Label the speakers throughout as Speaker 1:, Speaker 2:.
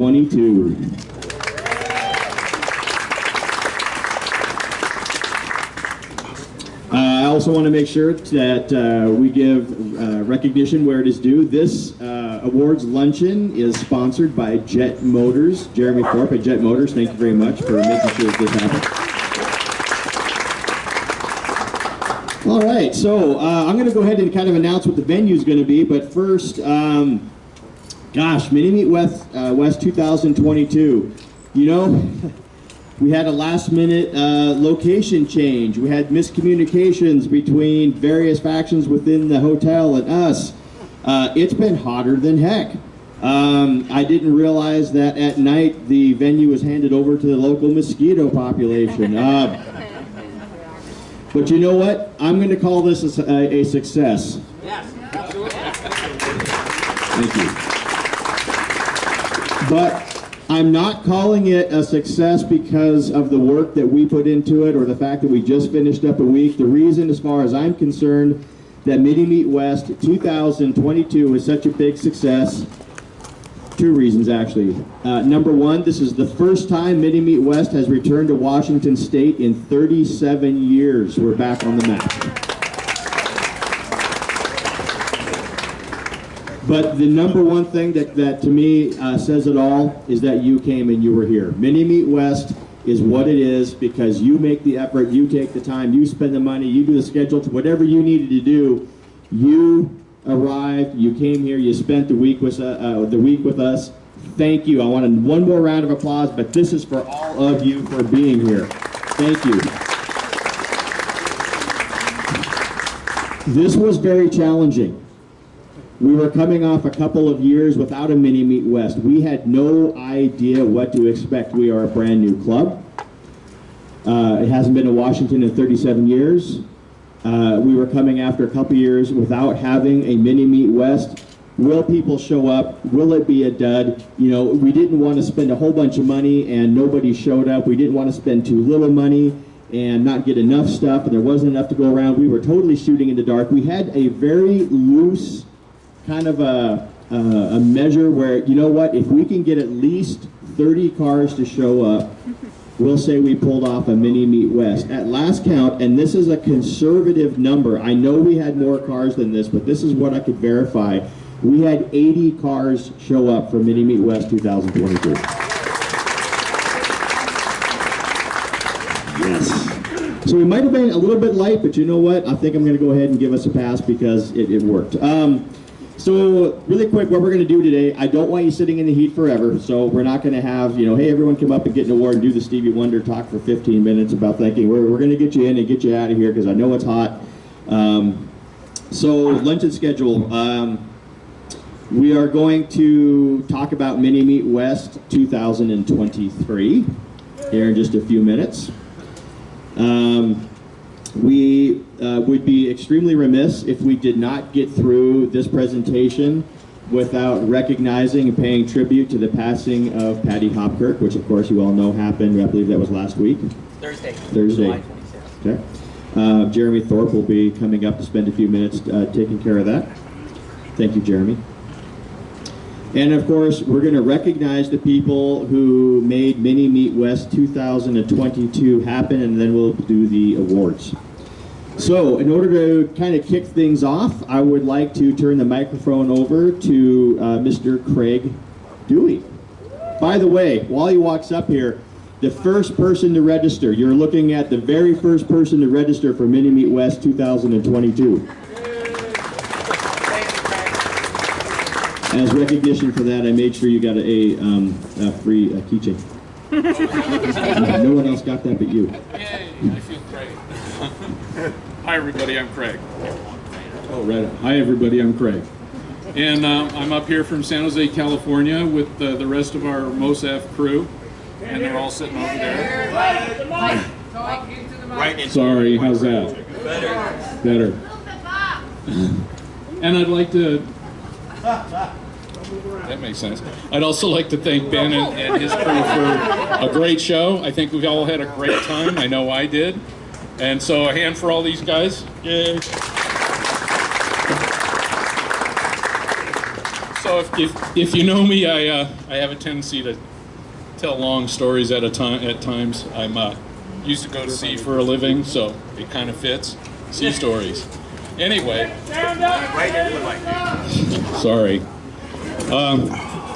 Speaker 1: 22. I also want to make sure that we give recognition where it is due. This awards luncheon is sponsored by Jet Motors. Jeremy Thorpe at Jet Motors, thank you very much for making sure that this happens. All right, so I'm going to go ahead and kind of announce what the venue is going to be, but first, gosh, Mini Meet West 2022. You know, we had a last-minute location change. We had miscommunications between various factions within the hotel and us. It's been hotter than heck. I didn't realize that at night the venue was handed over to the local mosquito population. But you know what? I'm going to call this a success.
Speaker 2: Yes.
Speaker 1: Thank you. But I'm not calling it a success because of the work that we put into it or the fact that we just finished up a week. The reason, as far as I'm concerned, that Mini Meet West 2022 is such a big success, two reasons actually. Number one, this is the first time Mini Meet West has returned to Washington State in 37 years. We're back on the map. But the number one thing that to me says it all is that you came and you were here. Mini Meet West is what it is because you make the effort, you take the time, you spend the money, you do the schedule, whatever you needed to do. You arrived, you came here, you spent the week with us. Thank you. I wanted one more round of applause, but this is for all of you for being here. Thank you. This was very challenging. We were coming off a couple of years without a Mini Meet West. We had no idea what to expect. We are a brand new club. It hasn't been in Washington in 37 years. We were coming after a couple years without having a Mini Meet West. Will people show up? Will it be a dud? You know, we didn't want to spend a whole bunch of money and nobody showed up. We didn't want to spend too little money and not get enough stuff, and there wasn't enough to go around. We were totally shooting in the dark. We had a very loose kind of a measure where, you know what, if we can get at least 30 cars to show up, we'll say we pulled off a Mini Meet West. At last count, and this is a conservative number, I know we had more cars than this, but this is what I could verify. We had 80 cars show up for Mini Meet West 2022. Yes. So we might have been a little bit light, but you know what? I think I'm going to go ahead and give us a pass because it worked. So really quick, what we're going to do today, I don't want you sitting in the heat forever, so we're not going to have, you know, hey, everyone come up and get an award and do the Stevie Wonder talk for 15 minutes about thanking. We're going to get you in and get you out of here because I know it's hot. So luncheon schedule. We are going to talk about Mini Meet West 2023 here in just a few minutes. We would be extremely remiss if we did not get through this presentation without recognizing and paying tribute to the passing of Patty Hopkirk, which of course you all know happened, I believe that was last week.
Speaker 2: Thursday.
Speaker 1: July 26th. Okay. Jeremy Thorpe will be coming up to spend a few minutes taking care of that. Thank you, Jeremy. And of course, we're going to recognize the people who made Mini Meet West 2022 happen, and then we'll do the awards. So, in order to kind of kick things off, I would like to turn the microphone over to Mr. Craig Dewey. By the way, while he walks up here, the first person to register, you're looking at the very first person to register for Mini Meet West 2022. As recognition for that, I made sure you got a free keychain. No one else got that but you.
Speaker 3: Yay, I feel great. Hi everybody, I'm Craig. Oh, right. Hi everybody, I'm Craig. And I'm up here from San Jose, California with the rest of our MOSAF crew. And they're all sitting over there. Sorry, how's that? Better. And I'd like to... That makes sense. I'd also like to thank Ben and his crew for a great show. I think we all had a great time. I know I did. And so a hand for all these guys. Yay. So So if you know me, I have a tendency to tell long stories at times. I'm used to go to sea for a living, so it kind of fits. Sea stories. Anyway. Sorry.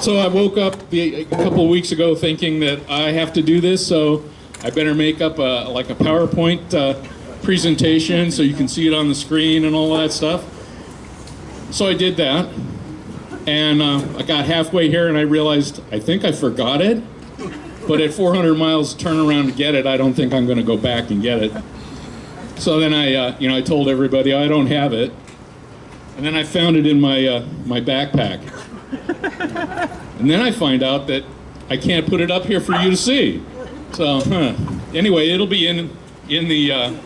Speaker 3: So I woke up a couple of weeks ago thinking that I have to do this, so I better make up like a PowerPoint presentation so you can see it on the screen and all that stuff. So I did that, and I got halfway here and I realized I think I forgot it, but at 400 miles turn around to get it, I don't think I'm going to go back and get it. So then I told everybody I don't have it, and then I found it in my backpack. And then I find out that I can't put it up here for you to see. So, anyway, it'll be in the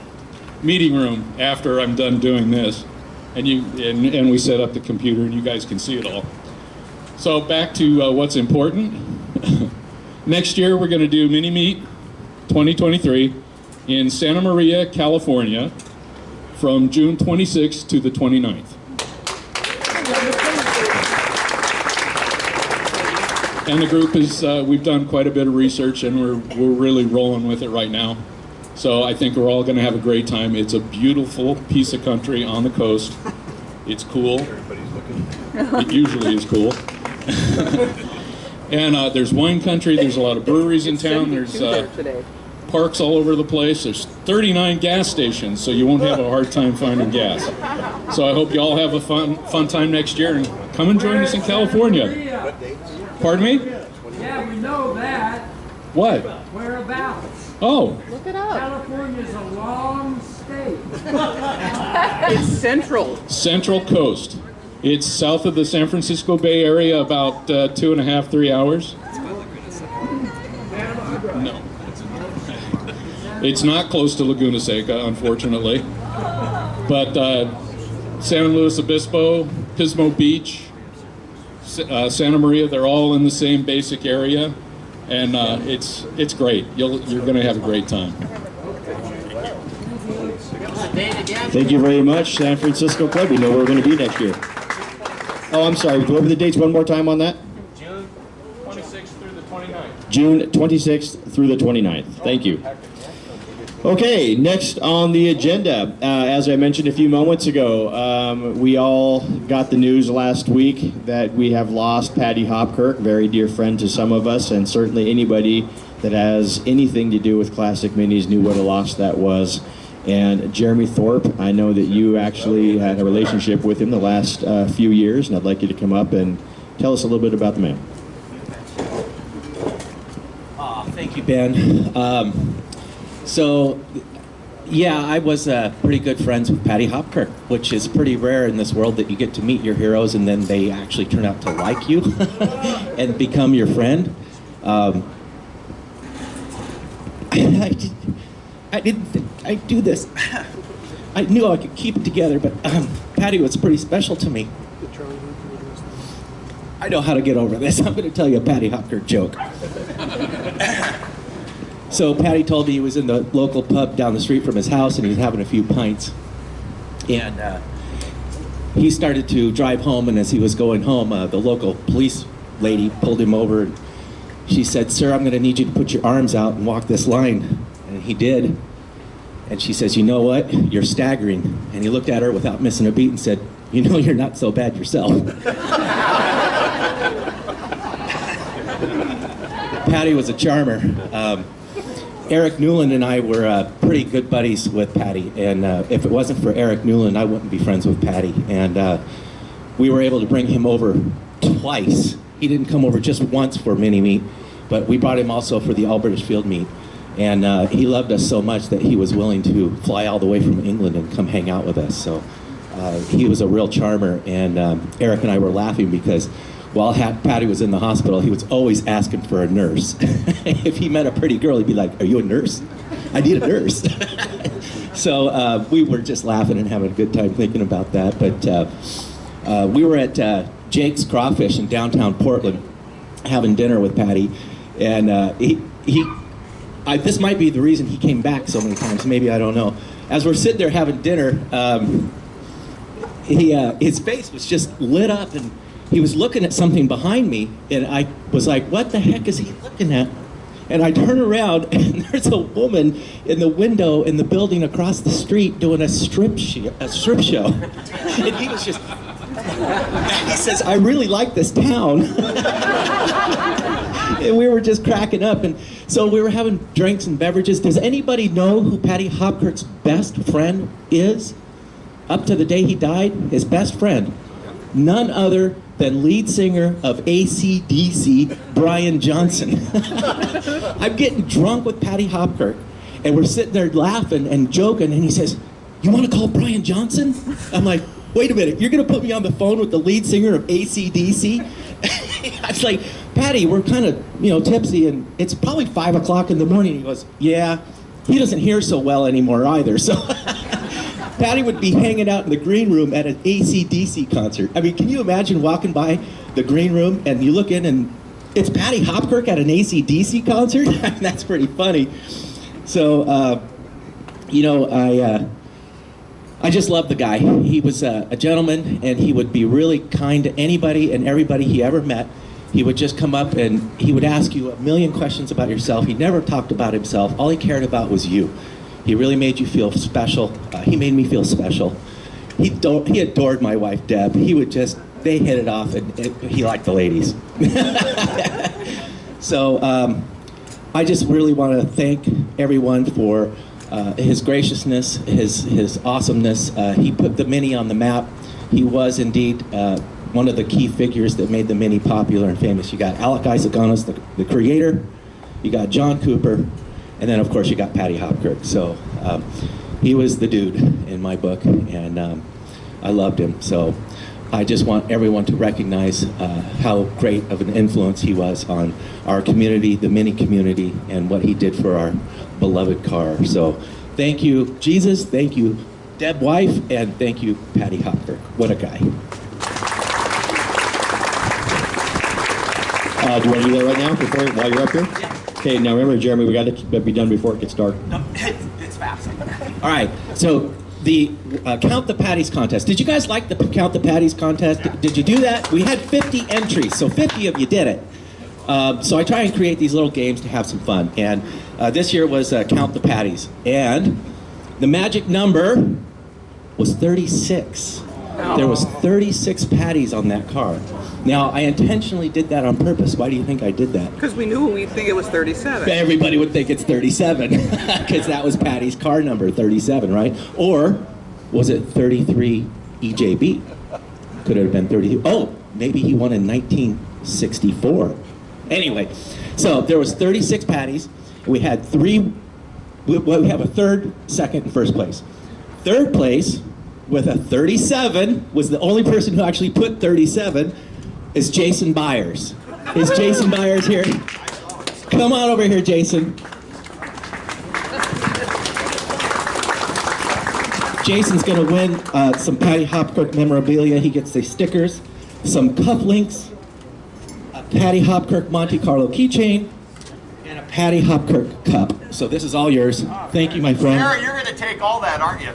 Speaker 3: meeting room after I'm done doing this, and we set up the computer, and you guys can see it all. So back to what's important. Next year we're going to do Mini Meet 2023 in Santa Maria, California, from June 26th to the 29th. And the group is, we've done quite a bit of research, and we're really rolling with it right now. So I think we're all going to have a great time. It's a beautiful piece of country on the coast. It's cool. Everybody's looking. It usually is cool. And there's wine country. There's a lot of breweries in town. There's parks all over the place. There's 39 gas stations, so you won't have a hard time finding gas. So I hope you all have a fun time next year, and come and join us in California. Pardon me?
Speaker 2: Yeah, we know that.
Speaker 3: What?
Speaker 2: Whereabouts?
Speaker 3: Oh.
Speaker 4: Look it up.
Speaker 2: California's a long state.
Speaker 4: It's central.
Speaker 3: Central Coast. It's south of the San Francisco Bay Area, about 2.5, 3 hours. No. It's not close to Laguna Seca, unfortunately. But San Luis Obispo, Pismo Beach, Santa Maria, they're all in the same basic area, and it's great. You're going to have a great time.
Speaker 1: Thank you very much, San Francisco Club. We know where we're going to be next year. Oh, I'm sorry. Go over the dates one more time on that.
Speaker 3: June 26th through the 29th.
Speaker 1: June 26th through the 29th. Thank you. Okay, next on the agenda, as I mentioned a few moments ago, we all got the news last week that we have lost Patty Hopkirk, very dear friend to some of us, and certainly anybody that has anything to do with Classic Minis knew what a loss that was. And Jeremy Thorpe, I know that you actually had a relationship with him the last few years, and I'd like you to come up and tell us a little bit about the man.
Speaker 5: Thank you, Ben. So, yeah, I was pretty good friends with Patty Hopkirk, which is pretty rare in this world that you get to meet your heroes and then they actually turn out to like you and become your friend. I didn't think I'd do this. I knew I could keep it together, but Patty was pretty special to me. I know how to get over this. I'm going to tell you a Patty Hopkirk joke. So Patty told me he was in the local pub down the street from his house and he was having a few pints. And he started to drive home, and as he was going home, the local police lady pulled him over. And she said, "Sir, I'm going to need you to put your arms out and walk this line." And he did. And she says, "You know what? You're staggering." And he looked at her without missing a beat and said, "You know, you're not so bad yourself." Patty was a charmer. Eric Newland and I were pretty good buddies with Patty, and if it wasn't for Eric Newland, I wouldn't be friends with Patty. And we were able to bring him over twice. He didn't come over just once for Mini Meet, but we brought him also for the Alberta Field Meet. And he loved us so much that he was willing to fly all the way from England and come hang out with us. So he was a real charmer, and Eric and I were laughing because while Patty was in the hospital, he was always asking for a nurse. If he met a pretty girl, he'd be like, "Are you a nurse? I need a nurse." So we were just laughing and having a good time thinking about that. But we were at Jake's Crawfish in downtown Portland having dinner with Patty, and this might be the reason he came back so many times, maybe, I don't know. As we're sitting there having dinner, his face was just lit up, and he was looking at something behind me, and I was like, what the heck is he looking at? And I turn around, and there's a woman in the window in the building across the street doing a strip show. And he was just, he says, I really like this town. And we were just cracking up. And so we were having drinks and beverages. Does anybody know who Patty Hopkirk's best friend is? Up to the day he died, his best friend, none other than lead singer of AC/DC, Brian Johnson. I'm getting drunk with Patty Hopkirk, and we're sitting there laughing and joking, and he says, you want to call Brian Johnson? I'm like, wait a minute, you're going to put me on the phone with the lead singer of AC/DC? I was like, Patty, we're kind of, tipsy, and it's probably 5 o'clock in the morning. He goes, yeah, he doesn't hear so well anymore either, so... Patty would be hanging out in the green room at an AC/DC concert. I mean, can you imagine walking by the green room and you look in and it's Patty Hopkirk at an AC/DC concert? That's pretty funny. So, I just love the guy. He was a gentleman, and he would be really kind to anybody and everybody he ever met. He would just come up and he would ask you a million questions about yourself. He never talked about himself. All he cared about was you. He really made you feel special. He made me feel special. He adored my wife, Deb. He would just, they hit it off, and he liked the ladies. So I just really want to thank everyone for his graciousness, his awesomeness. He put the Mini on the map. He was indeed one of the key figures that made the Mini popular and famous. You got Alec Isaaconis, the creator. You got John Cooper. And then, of course, you got Patty Hopkirk. So he was the dude in my book, and I loved him. So I just want everyone to recognize how great of an influence he was on our community, the Mini community, and what he did for our beloved car. So thank you, Jesus. Thank you, Deb wife, and thank you, Patty Hopkirk. What a guy.
Speaker 6: Do you want to do that right now while you're up here? Yeah. Okay, now remember, Jeremy, we got to be done before it gets dark.
Speaker 4: No, it's fast.
Speaker 5: All right, so the Count the Patties contest. Did you guys like the Count the Patties contest? Did you do that? We had 50 entries, so 50 of you did it. So I try and create these little games to have some fun. And this year was Count the Patties. And the magic number was 36. There was 36 patties on that car. Now, I intentionally did that on purpose. Why do you think I did that?
Speaker 4: Because we knew we'd think it was 37.
Speaker 5: Everybody would think it's 37, because that was Patty's car number, 37, right? Or was it 33 EJB? Could it have been 33? Oh, maybe he won in 1964. Anyway, so there was 36 patties. We had we have a third, second, and first place. Third place, with a 37, was the only person who actually put 37, is Jason Byers. Is Jason Byers here? Come on over here, Jason. Jason's gonna win some Patty Hopkirk memorabilia. He gets the stickers, some cufflinks, a Patty Hopkirk Monte Carlo keychain, and a Patty Hopkirk cup. So this is all yours. Thank you, my friend.
Speaker 7: Sarah, you're gonna take all that, aren't you?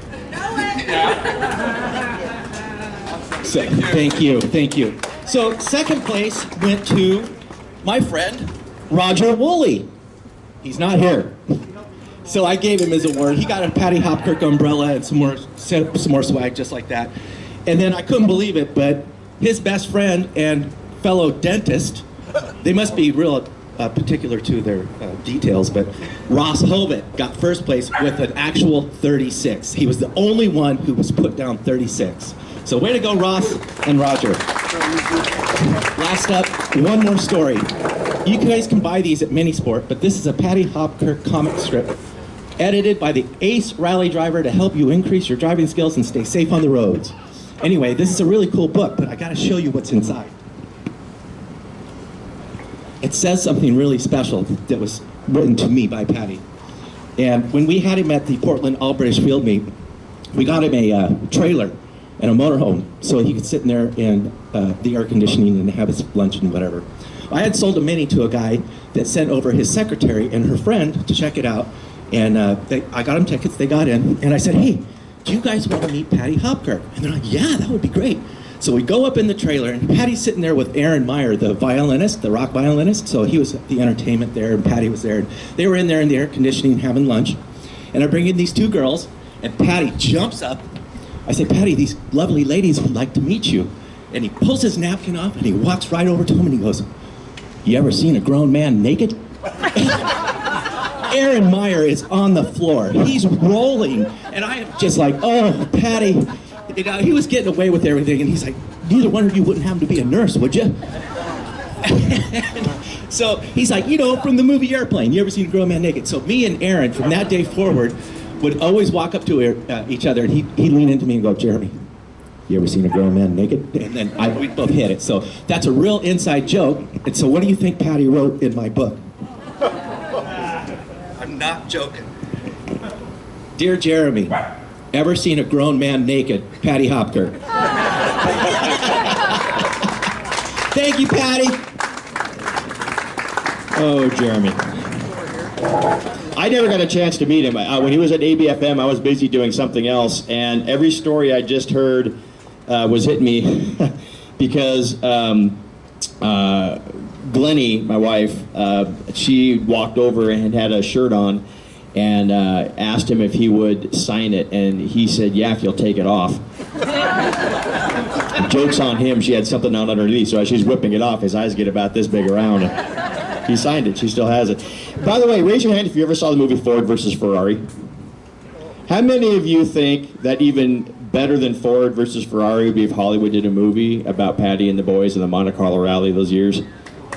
Speaker 5: So, thank you. So second place went to my friend, Roger Woolley. He's not here. So I gave him his award. He got a Patty Hopkirk umbrella and some more swag just like that. And then I couldn't believe it, but his best friend and fellow dentist, they must be real particular to their details, but Ross Hovitt got first place with an actual 36. He was the only one who was put down 36. So way to go, Ross and Roger. Last up, one more story. You guys can buy these at Minisport, but this is a Patty Hopkirk comic strip edited by the ace rally driver to help you increase your driving skills and stay safe on the roads. Anyway, this is a really cool book, but I gotta show you what's inside. It says something really special that was written to me by Patty. And when we had him at the Portland All-British Field Meet, we got him a trailer and a motorhome so he could sit in there in the air conditioning and have his lunch and whatever. I had sold a Mini to a guy that sent over his secretary and her friend to check it out. And I got them tickets, they got in, and I said, hey, do you guys want to meet Patty Hopkirk? And they're like, yeah, that would be great. So we go up in the trailer, and Patty's sitting there with Aaron Meyer, the violinist, the rock violinist. So he was at the entertainment there, and Patty was there. And they were in there in the air conditioning having lunch. And I bring in these two girls, and Patty jumps up. I say, Patty, these lovely ladies would like to meet you. And he pulls his napkin off, and he walks right over to him, and he goes, you ever seen a grown man naked? Aaron Meyer is on the floor. He's rolling. And I am just like, oh, Patty. You know, he was getting away with everything. And he's like, neither one of you wouldn't happen to be a nurse, would you? So he's like, you know, from the movie Airplane, you ever seen a grown man naked? So me and Aaron, from that day forward, would always walk up to each other. And he'd lean into me and go, Jeremy, you ever seen a grown man naked? And then we'd both hit it. So that's a real inside joke. And so what do you think Patty wrote in my book?
Speaker 4: I'm not joking.
Speaker 5: Dear Jeremy, ever seen a grown man naked? Patty Hopker. Thank you, Patty.
Speaker 1: Oh, Jeremy. I never got a chance to meet him. When he was at ABFM, I was busy doing something else, and every story I just heard was hitting me because Glennie, my wife, she walked over and had a shirt on and asked him if he would sign it, and he said, yeah, if you'll take it off. Joke's on him, she had something on underneath, so as she's whipping it off, his eyes get about this big around. He signed it, she still has it. By the way, raise your hand if you ever saw the movie Ford versus Ferrari. How many of you think that even better than Ford versus Ferrari would be if Hollywood did a movie about Patty and the boys in the Monte Carlo rally those years?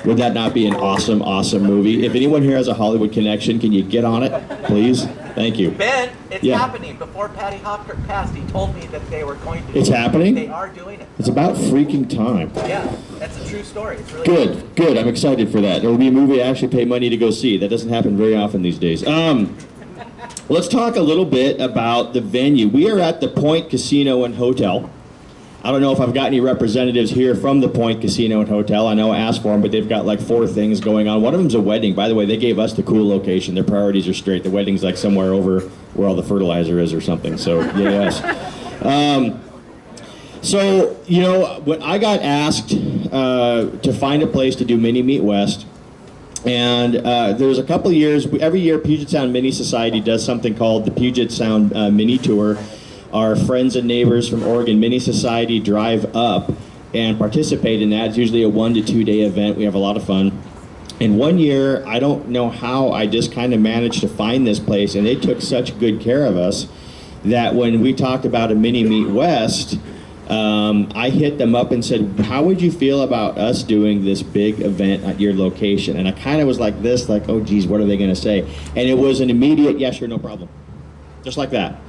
Speaker 1: Would that not be an awesome, awesome movie? If anyone here has a Hollywood connection, can you get on it, please? Thank you.
Speaker 4: Ben, it's
Speaker 1: Yeah.
Speaker 4: happening. Before Patty Hopker passed, he told me that they were going to.
Speaker 1: It's happening?
Speaker 4: They are doing it.
Speaker 1: It's about freaking time.
Speaker 4: Yeah, that's a true story. It's really
Speaker 1: Good, good. I'm excited for that. It'll be a movie I actually pay money to go see. That doesn't happen very often these days. Let's talk a little bit about the venue. We are at the Point Casino and Hotel. I don't know if I've got any representatives here from the Point Casino and Hotel. I know I asked for them, but they've got like 4 things going on. One of them's a wedding. By the way, they gave us the cool location. Their priorities are straight. The wedding's like somewhere over where all the fertilizer is or something. So, yes. So, you know, when I got asked to find a place to do Mini Meet West, and there was a couple of years, every year Puget Sound Mini Society does something called the Puget Sound Mini Tour. Our friends and neighbors from Oregon Mini Society drive up and participate in that. It's usually a 1 to 2 day event. We have a lot of fun. And one year, I don't know how, I just kind of managed to find this place, and they took such good care of us that when we talked about a Mini Meet West, I hit them up and said, how would you feel about us doing this big event at your location? And I kind of was like this, like, oh geez, what are they going to say? And it was an immediate, yeah, sure, no problem. Just like that.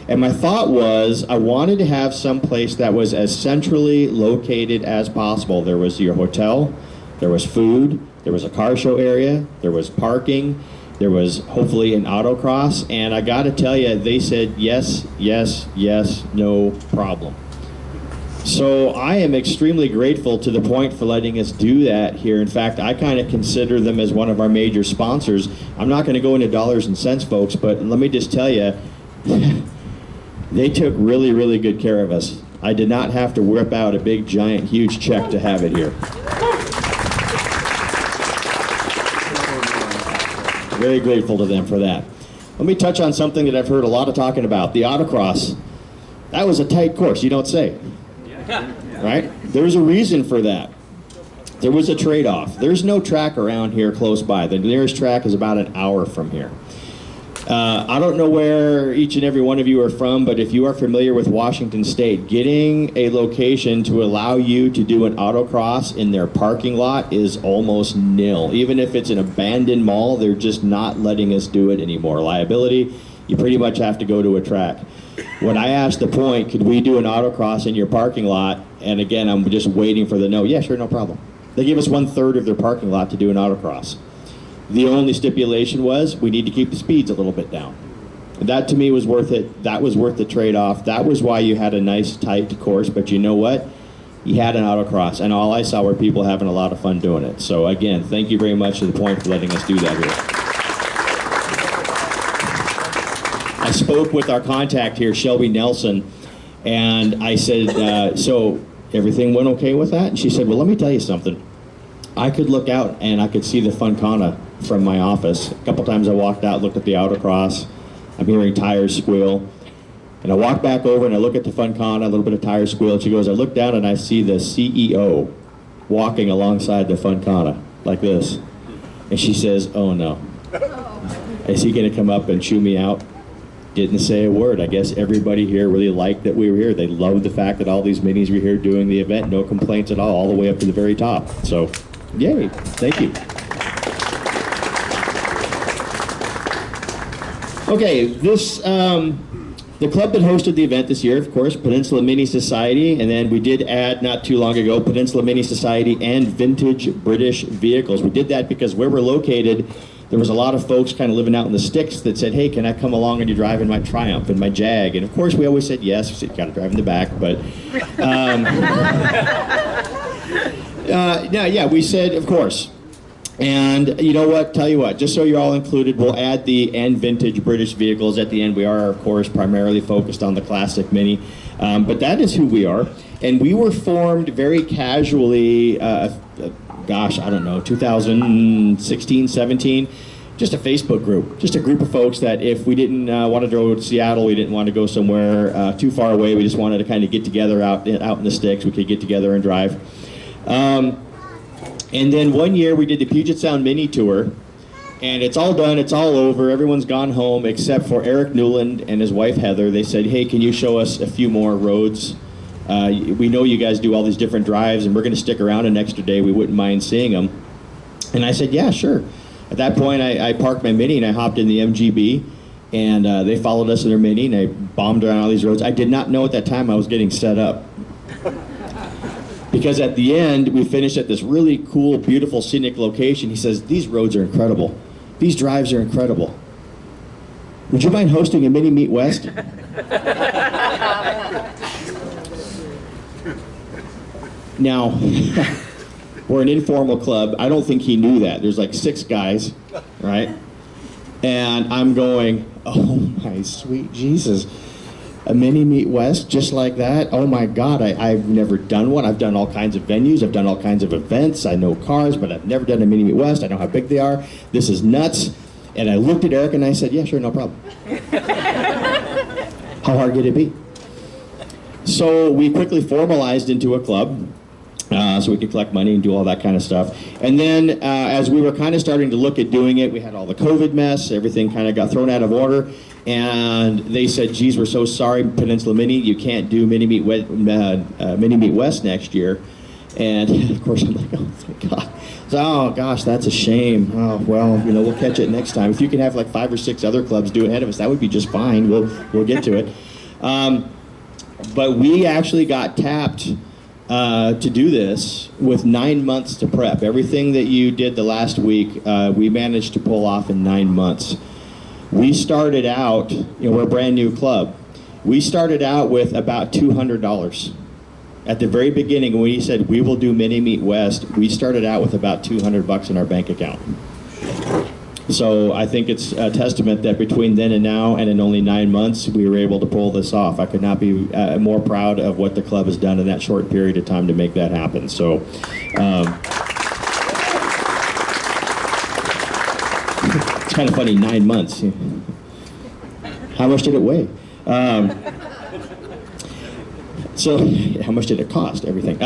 Speaker 1: And my thought was, I wanted to have some place that was as centrally located as possible. There was your hotel, there was food, there was a car show area, there was parking, there was hopefully an autocross, and I got to tell you, they said yes, yes, yes, no problem. So I am extremely grateful to the Point for letting us do that here. In fact, I kind of consider them as one of our major sponsors. I'm not going to go into dollars and cents, folks, but let me just tell you, they took really, really good care of us. I did not have to whip out a big, giant, huge check to have it here. Very grateful to them for that. Let me touch on something that I've heard a lot of talking about, the autocross. That was a tight course, you don't say. Right? There's a reason for that. There was a trade-off. There's no track around here close by. The nearest track is about an hour from here. I don't know where each and every one of you are from, but if you are familiar with Washington State, getting a location to allow you to do an autocross in their parking lot is almost nil. Even if it's an abandoned mall, they're just not letting us do it anymore. Liability, you pretty much have to go to a track. When I asked the Point, could we do an autocross in your parking lot, and again, I'm just waiting for the no, yeah, sure, no problem. They gave us 1/3 of their parking lot to do an autocross. The only stipulation was we need to keep the speeds a little bit down. That to me was worth it. That was worth the trade-off. That was why you had a nice tight course, but you know what? You had an autocross, and all I saw were people having a lot of fun doing it. So again, thank you very much to the Point for letting us do that here. I spoke with our contact here, Shelby Nelson, and I said, so
Speaker 6: everything went okay with that? And she said, well, let me tell you something. I could look out and I could see the Funcana from my office. A couple times I walked out, looked at the autocross. I'm hearing tires squeal. And I walk back over and I look at the Funcana, a little bit of tire squeal. She goes, I look down and I see the CEO walking alongside the Funcana like this. And she says, oh no. Is he going to come up and chew me out? Didn't say a word. I guess everybody here really liked that we were here. They loved the fact that all these minis were here doing the event. No complaints at all the way up to the very top. So, yay. Thank you. Okay, this, the club that hosted the event this year, of course, Peninsula Mini Society, and then we did add, not too long ago, Peninsula Mini Society and Vintage British Vehicles. We did that because where we're located, there was a lot of folks kind of living out in the sticks that said, hey, can I come along and you drive in my Triumph and my Jag? And of course, we always said yes. We said, you got to drive in the back, but yeah, we said, of course. And you know what, tell you what, just so you're all included, we'll add the and vintage British vehicles at the end. We are, of course, primarily focused on the classic Mini, but that is who we are. And we were formed very casually, gosh, I don't know, 2016, 17, just a Facebook group, just a group of folks that if we didn't want to go to Seattle, we didn't want to go somewhere too far away, we just wanted to kind of get together out in the sticks, we could get together and drive. And then one year we did the Puget Sound Mini Tour, and it's all done, it's all over, everyone's gone home except for Eric Newland and his wife Heather. They said, hey, can you show us a few more roads? We know you guys do all these different drives and we're going to stick around an extra day, we wouldn't mind seeing them. And I said, yeah, sure. At that point I parked my Mini and I hopped in the MGB, and they followed us in their Mini and I bombed around all these roads. I did not know at that time I was getting set up. Because at the end, we finished at this really cool, beautiful, scenic location. He says, these roads are incredible. These drives are incredible. Would you mind hosting a Mini Meet West? Now, we're an informal club. I don't think he knew that. There's like 6 guys, right? And I'm going, oh my sweet Jesus. A Mini Meet West just like that? Oh my God, I've never done one. I've done all kinds of venues, I've done all kinds of events, I know cars, but I've never done a Mini Meet West. I know how big they are. This is nuts. And I looked at Eric and I said, yeah, sure, no problem. How hard could it be? So we quickly formalized into a club, so we could collect money and do all that kind of stuff. And then as we were kind of starting to look at doing it, we had all the COVID mess, everything kind of got thrown out of order. And they said, geez, we're so sorry, Peninsula Mini, you can't do Mini Meet West next year. And of course I'm like, oh my God. So, oh gosh, that's a shame. Oh, well, you know, we'll catch it next time. If you can have like 5 or 6 other clubs do ahead of us, that would be just fine. We'll get to it. But we actually got tapped to do this with 9 months to prep. Everything that you did the last week, we managed to pull off in 9 months. We started out, you know, we're a brand new club. We started out with about $200. At the very beginning, when we said we will do Mini Meet West, we started out with about $200 in our bank account. So I think it's a testament that between then and now, and in only 9 months, we were able to pull this off. I could not be more proud of what the club has done in that short period of time to make that happen. So. It's kind of funny, 9 months. How much did it weigh? So, how much did it cost? Everything.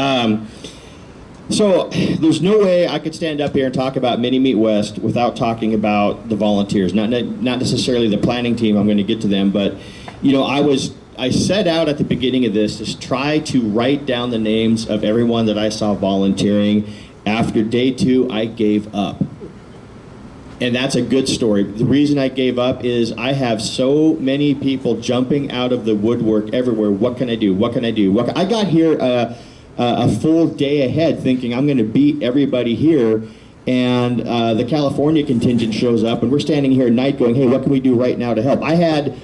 Speaker 6: So, there's no way I could stand up here and talk about Mini Meet West without talking about the volunteers. Not necessarily the planning team, I'm going to get to them, but, you know, I set out at the beginning of this to try to write down the names of everyone that I saw volunteering. After day 2, I gave up. And that's a good story. The reason I gave up is I have so many people jumping out of the woodwork everywhere. What can I do? What can I do? I got here a full day ahead thinking I'm going to beat everybody here. And the California contingent shows up and we're standing here at night going, hey, what can we do right now to help? I had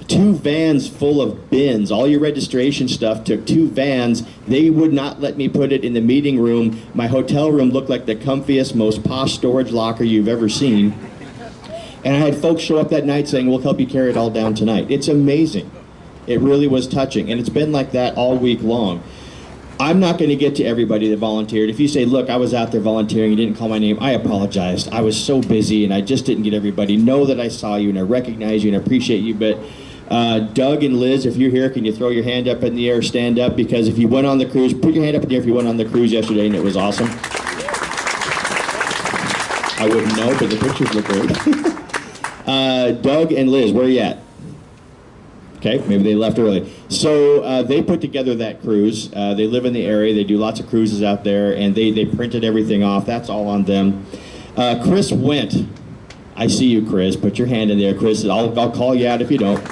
Speaker 6: 2 vans full of bins. All your registration stuff took 2 vans. They would not let me put it in the meeting room. My hotel room looked like the comfiest, most posh storage locker you've ever seen. And I had folks show up that night saying, we'll help you carry it all down tonight. It's amazing. It really was touching. And it's been like that all week long. I'm not going to get to everybody that volunteered. If you say, look, I was out there volunteering, you didn't call my name, I apologized. I was so busy and I just didn't get everybody. Know that I saw you and I recognize you and I appreciate you. But Doug and Liz, if you're here, can you throw your hand up in the air, stand up? Because if you went on the cruise, put your hand up in the air if you went on the cruise yesterday and it was awesome. I wouldn't know, but the pictures look great. Doug and Liz, where are you at? Okay, maybe they left early. So they put together that cruise. They live in the area. They do lots of cruises out there, and they printed everything off. That's all on them. Chris went. I see you, Chris. Put your hand in there, Chris. I'll call you out if you don't.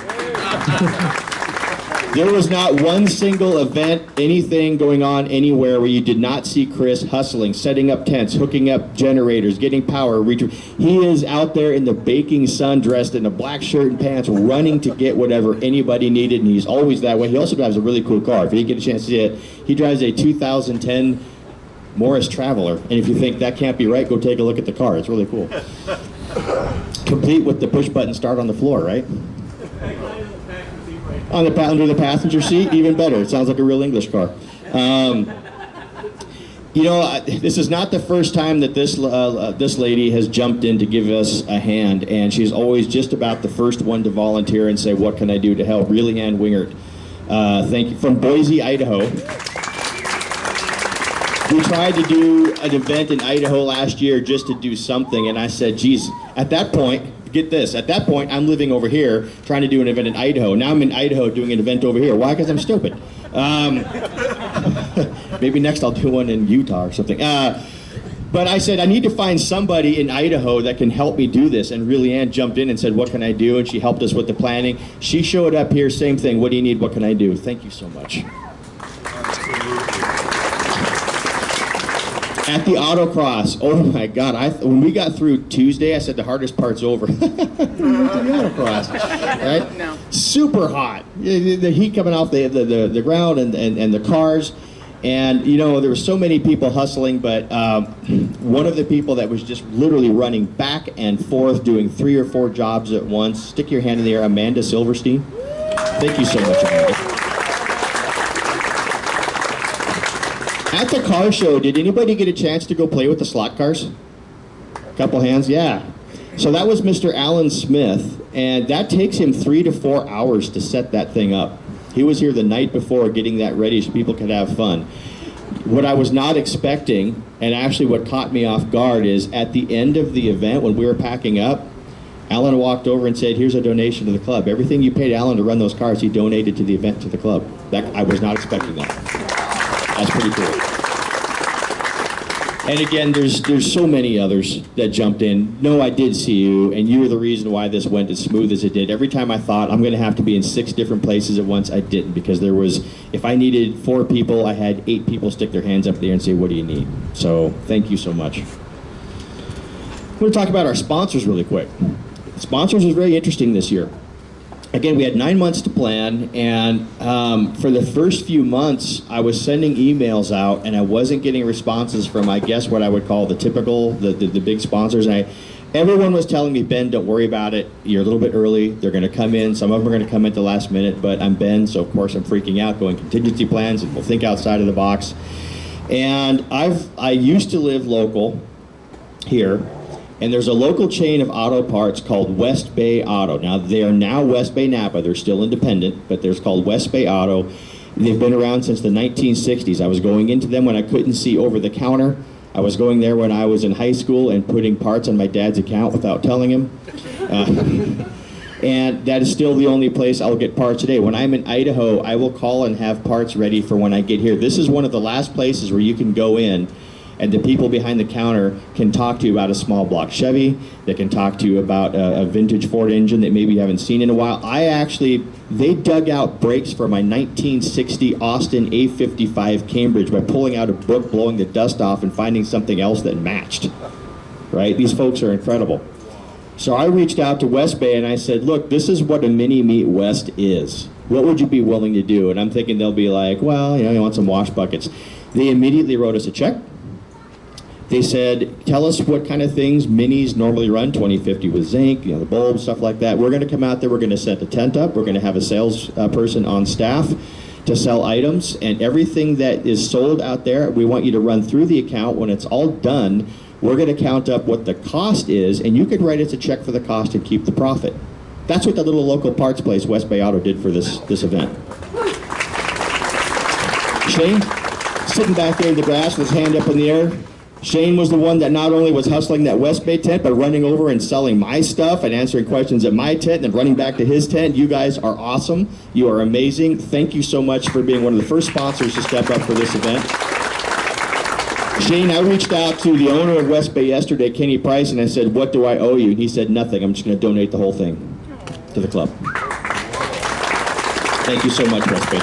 Speaker 6: There was not one single event, anything going on anywhere where you did not see Chris hustling, setting up tents, hooking up generators, getting power. He is out there in the baking sun, dressed in a black shirt and pants, running to get whatever anybody needed, and he's always that way. He also drives a really cool car. If you didn't get a chance to see it, he drives a 2010 Morris Traveler, and if you think that can't be right, go take a look at the car. It's really cool. Complete with the push-button start on the floor, right? Under the passenger seat, even better. It sounds like a real English car. You know, this is not the first time that this lady has jumped in to give us a hand, and she's always just about the first one to volunteer and say, what can I do to help? Really Ann Wingert. Thank you. From Boise, Idaho. We tried to do an event in Idaho last year just to do something, and I said, geez, at that point, get this, at that point, I'm living over here trying to do an event in Idaho. Now I'm in Idaho doing an event over here. Why? Because I'm stupid. Maybe next I'll do one in Utah or something. But I said, I need to find somebody in Idaho that can help me do this. And really Ann jumped in and said, what can I do? And she helped us with the planning. She showed up here, same thing. What do you need? What can I do? Thank you so much. At the autocross, oh my God! When we got through Tuesday, I said the hardest part's over. The autocross, right? No. Super hot. The heat coming off the ground and the cars, and you know there were so many people hustling. But one of the people that was just literally running back and forth, doing 3 or 4 jobs at once. Stick your hand in the air, Amanda Silverstein. Thank you so much, Amanda. At the car show, did anybody get a chance to go play with the slot cars? A couple hands, yeah. So that was Mr. Alan Smith, and that takes him 3 to 4 hours to set that thing up. He was here the night before getting that ready so people could have fun. What I was not expecting, and actually what caught me off guard, is at the end of the event, when we were packing up, Alan walked over and said, here's a donation to the club. Everything you paid Alan to run those cars, he donated to the event, to the club. I was not expecting that. That's pretty cool. And again, there's so many others that jumped in. No, I did see you, and you were the reason why this went as smooth as it did. Every time I thought I'm going to have to be in 6 different places at once, I didn't, because there was, if I needed 4 people, I had 8 people stick their hands up there and say, what do you need? So thank you so much. I'm going to talk about our sponsors really quick. Sponsors was very interesting this year. Again, we had 9 months to plan, and for the first few months, I was sending emails out, and I wasn't getting responses from, I guess, what I would call the typical, the big sponsors. And everyone was telling me, Ben, don't worry about it. You're a little bit early. They're going to come in. Some of them are going to come in at the last minute, but I'm Ben, so of course I'm freaking out, going contingency plans, and we'll think outside of the box. And I used to live local here. And there's a local chain of auto parts called West Bay Auto. Now, they are now West Bay Napa. They're still independent, but there's called West Bay Auto. They've been around since the 1960s. I was going into them when I couldn't see over the counter. I was going there when I was in high school and putting parts on my dad's account without telling him. And that is still the only place I'll get parts today. When I'm in Idaho, I will call and have parts ready for when I get here. This is one of the last places where you can go in and the people behind the counter can talk to you about a small block Chevy. They can talk to you about a vintage Ford engine that maybe you haven't seen in a while. They dug out brakes for my 1960 Austin A55 Cambridge by pulling out a book, blowing the dust off, and finding something else that matched. Right? These folks are incredible. So I reached out to West Bay and I said, look, this is what a mini meet West is. What would you be willing to do? And I'm thinking they'll be like, well, you want some wash buckets. They immediately wrote us a check. They said, tell us what kind of things minis normally run, 2050 with zinc, the bulbs, stuff like that. We're going to come out there, we're going to set the tent up, we're going to have a sales person on staff to sell items, and everything that is sold out there, we want you to run through the account. When it's all done, we're going to count up what the cost is, and you could write us a check for the cost and keep the profit. That's what the little local parts place, West Bay Auto, did for this event. Shane, sitting back there in the grass with his hand up in the air. Shane was the one that not only was hustling that West Bay tent, but running over and selling my stuff and answering questions at my tent and then running back to his tent. You guys are awesome. You are amazing. Thank you so much for being one of the first sponsors to step up for this event. Shane, I reached out to the owner of West Bay yesterday, Kenny Price, and I said, what do I owe you? And he said, nothing. I'm just going to donate the whole thing to the club. Thank you so much, West Bay.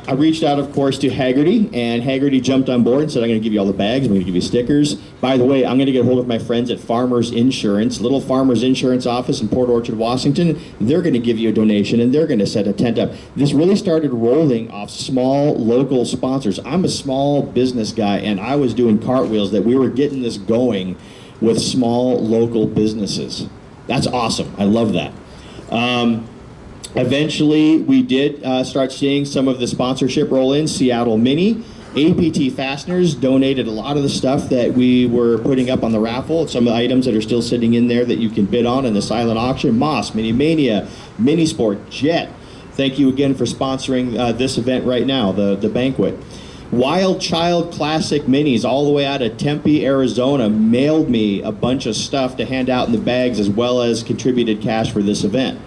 Speaker 6: I reached out, of course, to Haggerty, and Haggerty jumped on board and said, I'm going to give you all the bags, I'm going to give you stickers. By the way, I'm going to get a hold of my friends at Farmers Insurance, Little Farmers Insurance office in Port Orchard, Washington. They're going to give you a donation, and they're going to set a tent up. This really started rolling off small, local sponsors. I'm a small business guy, and I was doing cartwheels that we were getting this going with small, local businesses. That's awesome. I love that. Eventually, we did start seeing some of the sponsorship roll in. Seattle Mini, APT Fasteners donated a lot of the stuff that we were putting up on the raffle. Some of the items that are still sitting in there that you can bid on in the silent auction. Moss, Mini Mania, Mini Sport, Jet. Thank you again for sponsoring this event right now, the banquet. Wild Child Classic Minis, all the way out of Tempe, Arizona, mailed me a bunch of stuff to hand out in the bags, as well as contributed cash for this event.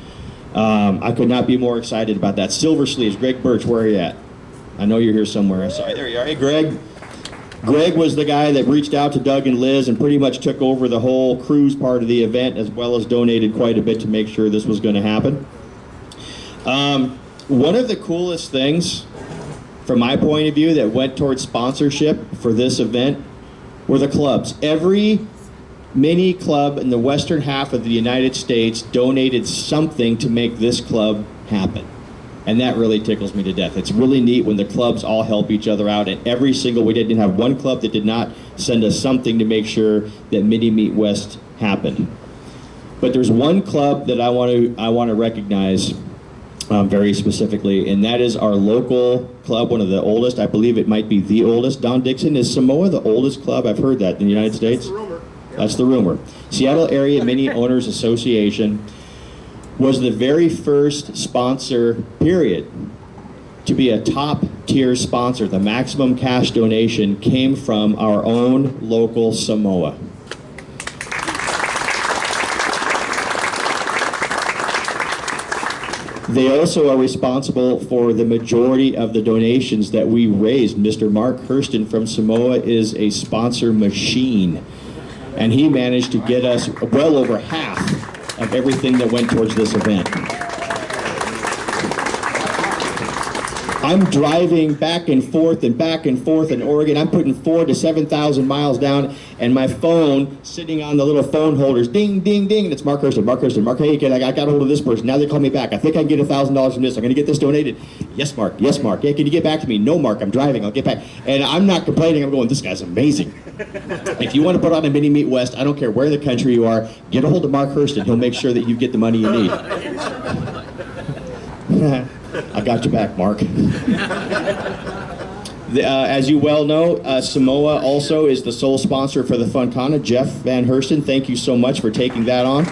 Speaker 6: I could not be more excited about that. Silver Sleeves, Greg Birch, where are you at? I know you're here somewhere. I saw you. There you are. Hey, Greg. Greg was the guy that reached out to Doug and Liz and pretty much took over the whole cruise part of the event, as well as donated quite a bit to make sure this was going to happen. One of the coolest things, from my point of view, that went towards sponsorship for this event were the clubs. Every mini club in the western half of the United States donated something to make this club happen. And that really tickles me to death. It's really neat when the clubs all help each other out, and every single, we didn't have one club that did not send us something to make sure that Mini Meet West happened. But there's one club that I want to recognize very specifically, and that is our local club, one of the oldest. I believe it might be the oldest. Don Dixon, is Samoa the oldest club? I've heard that in the United States. That's the rumor. That's the rumor. Seattle Area Mini Owners Association was the very first sponsor, period, to be a top tier sponsor. The maximum cash donation came from our own local Samoa. They also are responsible for the majority of the donations that we raised. Mr. Mark Hurston from Samoa is a sponsor machine, and he managed to get us well over half of everything that went towards this event. I'm driving back and forth in Oregon. I'm putting 4,000 to 7,000 miles down, and my phone sitting on the little phone holders, ding, ding, ding, and it's Mark Hurston, Mark Hurston, Mark, hey, I got hold of this person. Now they call me back. I think I can get $1,000 from this. I'm going to get this donated. Yes, Mark. Yes, Mark. Yeah, can you get back to me? No, Mark. I'm driving. I'll get back. And I'm not complaining. I'm going, this guy's amazing. If you want to put on a Mini Meet West, I don't care where in the country you are, get a hold of Mark Hurston. He'll make sure that you get the money you need. I got your back, Mark. As you well know, Samoa also is the sole sponsor for the Funcana. Jeff Van Hurston, thank you so much for taking that on.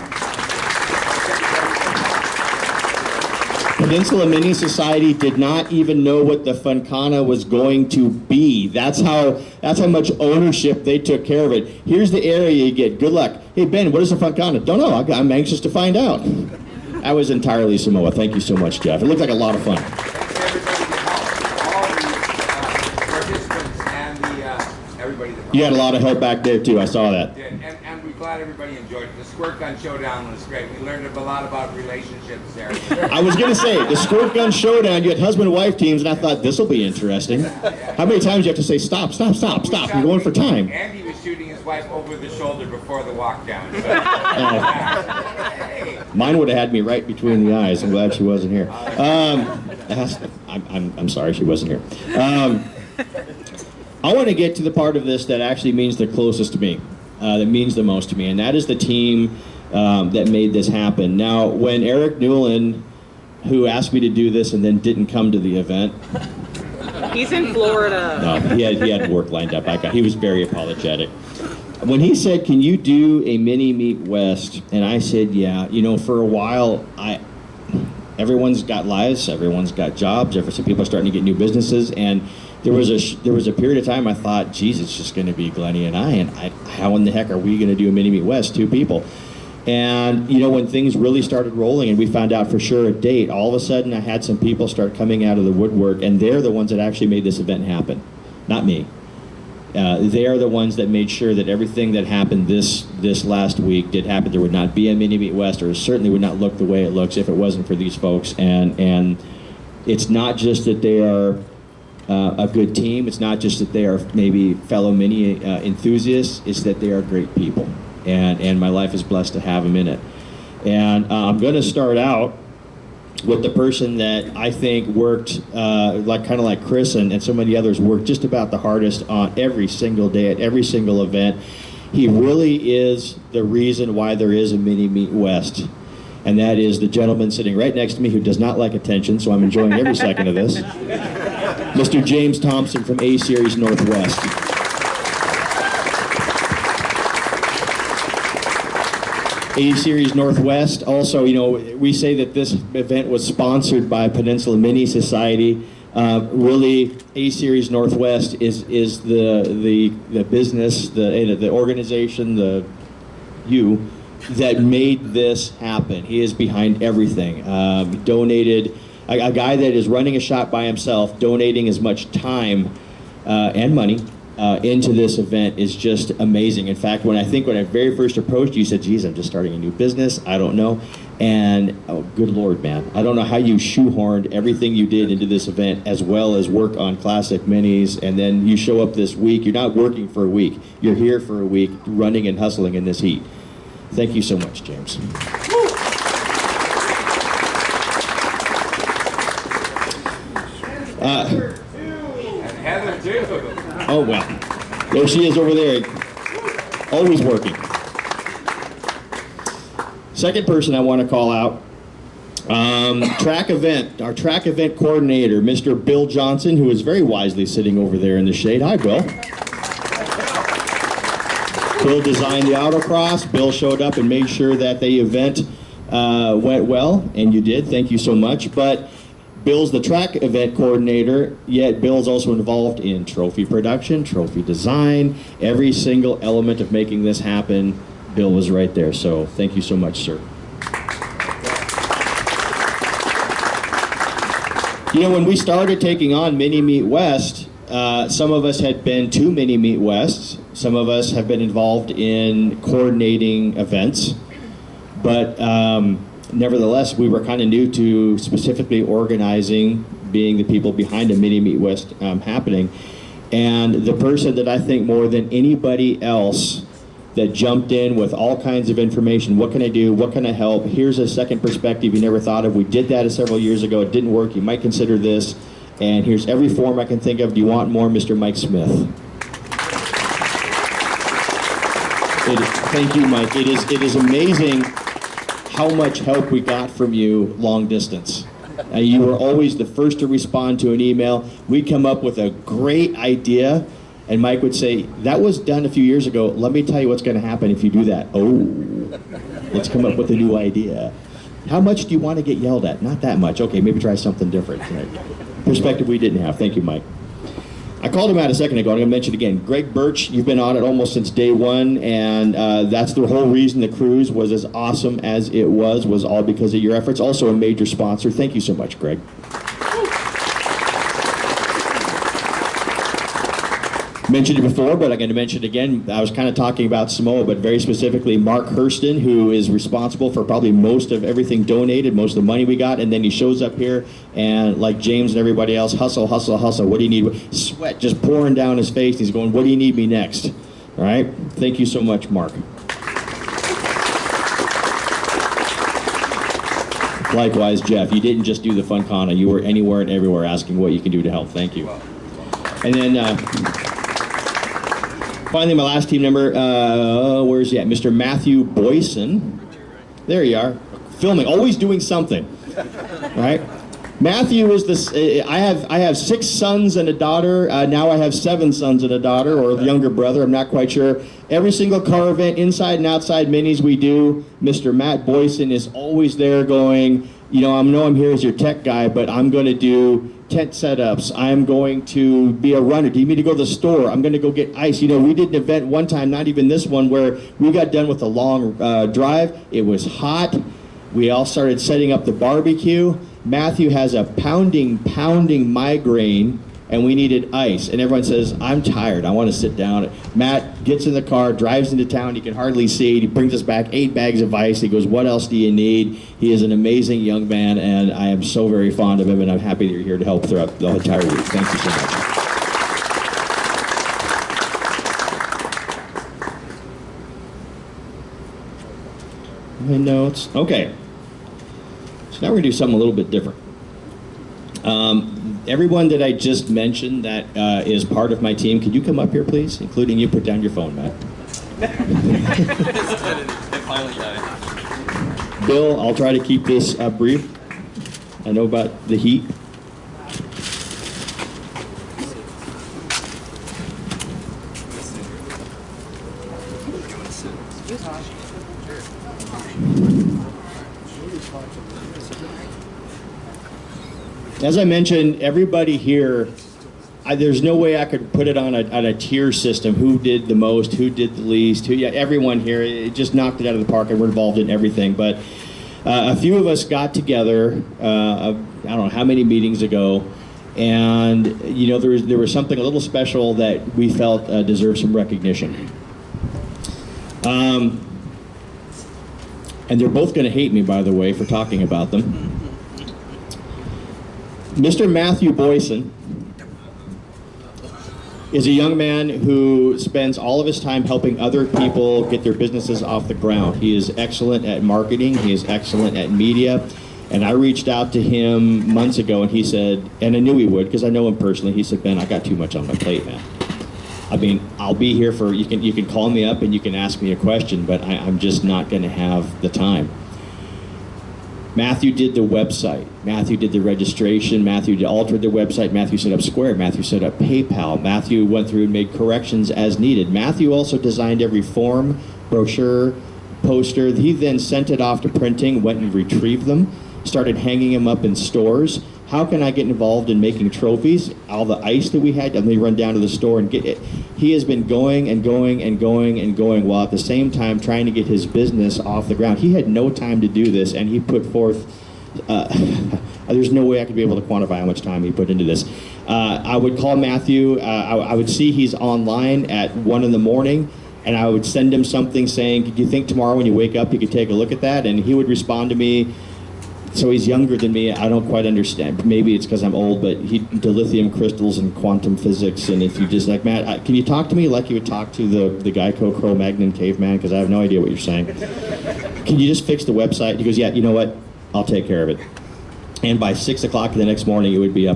Speaker 6: Peninsula Mini Society did not even know what the Funcana was going to be. That's how much ownership they took care of it. Here's the area you get. Good luck. Hey, Ben, what is the Funcana? Don't know. I'm anxious to find out. That was entirely Samoa. Thank you so much, Jeff. It looked like a lot of fun. You had a lot of help back there, too. I saw that.
Speaker 8: And we're glad everybody enjoyed it. The Squirt Gun Showdown was great. We learned a lot about relationships there.
Speaker 6: I was going to say, the Squirt Gun Showdown, you had husband and wife teams, and I thought, this will be interesting. How many times do you have to say, stop, stop, stop, stop? You're going for time.
Speaker 8: Andy was shooting his wife over the shoulder before the walk down.
Speaker 6: Mine would have had me right between the eyes. I'm glad she wasn't here. I'm sorry she wasn't here. I want to get to the part of this that actually means the closest to me, that means the most to me, and that is the team that made this happen. Now, when Eric Newland who asked me to do this and then didn't come to the event.
Speaker 4: He's in Florida.
Speaker 6: No, he had work lined up. He was very apologetic. When he said, "Can you do a mini meet West?" and I said, "Yeah." You know, for a while, everyone's got lives, everyone's got jobs, some people are starting to get new businesses, and there was a period of time I thought, geez, it's just going to be Glennie and I, how in the heck are we going to do a mini meet West, 2 people? And you know, when things really started rolling and we found out for sure a date, all of a sudden I had some people start coming out of the woodwork, and they're the ones that actually made this event happen, not me. They are the ones that made sure that everything that happened this last week did happen. There would not be a mini meet West, or it certainly would not look the way it looks if it wasn't for these folks. And it's not just that they are a good team. It's not just that they are maybe fellow mini enthusiasts. It's that they are great people. And my life is blessed to have them in it. And I'm going to start out with the person that I think worked kind of like Chris and so many others worked just about the hardest on every single day at every single event. He really is the reason why there is a mini meet West, and that is the gentleman sitting right next to me who does not like attention, so I'm enjoying every second of this. Mr. James Thompson from A Series Northwest. A Series Northwest. Also, you know, we say that this event was sponsored by Peninsula Mini Society. Really, A Series Northwest is the business, the organization, that made this happen. He is behind everything. Donated, a guy that is running a shop by himself, donating as much time and money into this event is just amazing. In fact, when I very first approached you, said, geez, I'm just starting a new business, I don't know. And, oh, good Lord, man. I don't know how you shoehorned everything you did into this event, as well as work on classic minis, and then you show up this week. You're not working for a week. You're here for a week, running and hustling in this heat. Thank you so much, James.
Speaker 8: And Heather too.
Speaker 6: Oh, well. There she is over there. Always working. Second person I want to call out, track event, our track event coordinator, Mr. Bill Johnson, who is very wisely sitting over there in the shade. Hi, Bill. Bill designed the autocross. Bill showed up and made sure that the event went well, and you did. Thank you so much. But Bill's the track event coordinator, yet Bill's also involved in trophy production, trophy design, every single element of making this happen. Bill was right there, so thank you so much, sir. You know, when we started taking on Mini Meet West, some of us had been to Mini Meet West, some of us have been involved in coordinating events, but nevertheless, we were kind of new to specifically organizing, being the people behind a Mini Meet West happening. And the person that I think more than anybody else that jumped in with all kinds of information, what can I do, what can I help, here's a second perspective you never thought of, we did that several years ago, it didn't work, you might consider this, and here's every form I can think of, do you want more, Mr. Mike Smith. Thank you, Mike. It is amazing how much help we got from you long distance. You were always the first to respond to an email. We'd come up with a great idea, and Mike would say, that was done a few years ago. Let me tell you what's going to happen if you do that. Oh, let's come up with a new idea. How much do you want to get yelled at? Not that much. Okay, maybe try something different. Right. Perspective we didn't have. Thank you, Mike. I called him out a second ago. I'm going to mention it again. Greg Birch, you've been on it almost since day one, and that's the whole reason the cruise was as awesome as it was all because of your efforts. Also a major sponsor. Thank you so much, Greg. Mentioned it before, but I'm going to mention it again. I was kind of talking about Samoa, but very specifically Mark Hurston, who is responsible for probably most of everything donated, most of the money we got, and then he shows up here and, like James and everybody else, hustle, hustle, hustle. What do you need? Sweat just pouring down his face. He's going, what do you need me next? All right? Thank you so much, Mark. Likewise, Jeff, you didn't just do the Funcana. You were anywhere and everywhere asking what you can do to help. Thank you. And then finally, my last team member, where's he at? Mr. Matthew Boyson. There you are. Filming, always doing something. right? Matthew is this. I have 6 sons and a daughter. Now I have 7 sons and a daughter, or a younger brother. I'm not quite sure. Every single car event, inside and outside minis we do, Mr. Matt Boyson is always there going, you know, I know I'm here as your tech guy, but I'm going to do tent setups. I'm going to be a runner. Do you need me to go to the store? I'm going to go get ice. You know, we did an event one time, not even this one, where we got done with a long drive. It was hot. We all started setting up the barbecue. Matthew has a pounding migraine, and we needed ice. And everyone says, I'm tired, I want to sit down. Matt gets in the car, drives into town, he can hardly see it. He brings us back 8 bags of ice. He goes, what else do you need? He is an amazing young man, and I am so very fond of him, and I'm happy that you're here to help throughout the entire week. Thank you so much. My notes. Okay. So now we're going to do something a little bit different. Everyone that I just mentioned that is part of my team, could you come up here, please? Including you. Put down your phone, Matt. Bill, I'll try to keep this brief. I know about the heat. As I mentioned, everybody here, there's no way I could put it on a tier system. Who did the most, who did the least, everyone here, it just knocked it out of the park, and we're involved in everything. But a few of us got together, I don't know how many meetings ago, and you know, there was something a little special that we felt deserved some recognition. And they're both going to hate me, by the way, for talking about them. Mr. Matthew Boyson is a young man who spends all of his time helping other people get their businesses off the ground. He is excellent at marketing, he is excellent at media, and I reached out to him months ago, and he said, and I knew he would because I know him personally, he said, Ben, I got too much on my plate, man. I mean, I'll be here for, you can call me up and you can ask me a question, but I'm just not going to have the time. Matthew did the website. Matthew did the registration. Matthew altered the website. Matthew set up Square. Matthew set up PayPal. Matthew went through and made corrections as needed. Matthew also designed every form, brochure, poster. He then sent it off to printing, went and retrieved them, started hanging them up in stores. How can I get involved in making trophies? All the ice that we had, let me run down to the store and get it. He has been going and going and going and going while at the same time trying to get his business off the ground. He had no time to do this, and he put forth, there's no way I could be able to quantify how much time he put into this. I would call Matthew, I would see he's online at 1 in the morning, and I would send him something saying, do you think tomorrow when you wake up you could take a look at that? And he would respond to me. So he's younger than me. I don't quite understand. Maybe it's because I'm old, but he dilithium crystals and quantum physics. And if you just like, Matt, can you talk to me like you would talk to the Geico Cro-Magnon caveman? Because I have no idea what you're saying. Can you just fix the website? He goes, yeah, you know what? I'll take care of it. And by 6 o'clock the next morning, it would be up.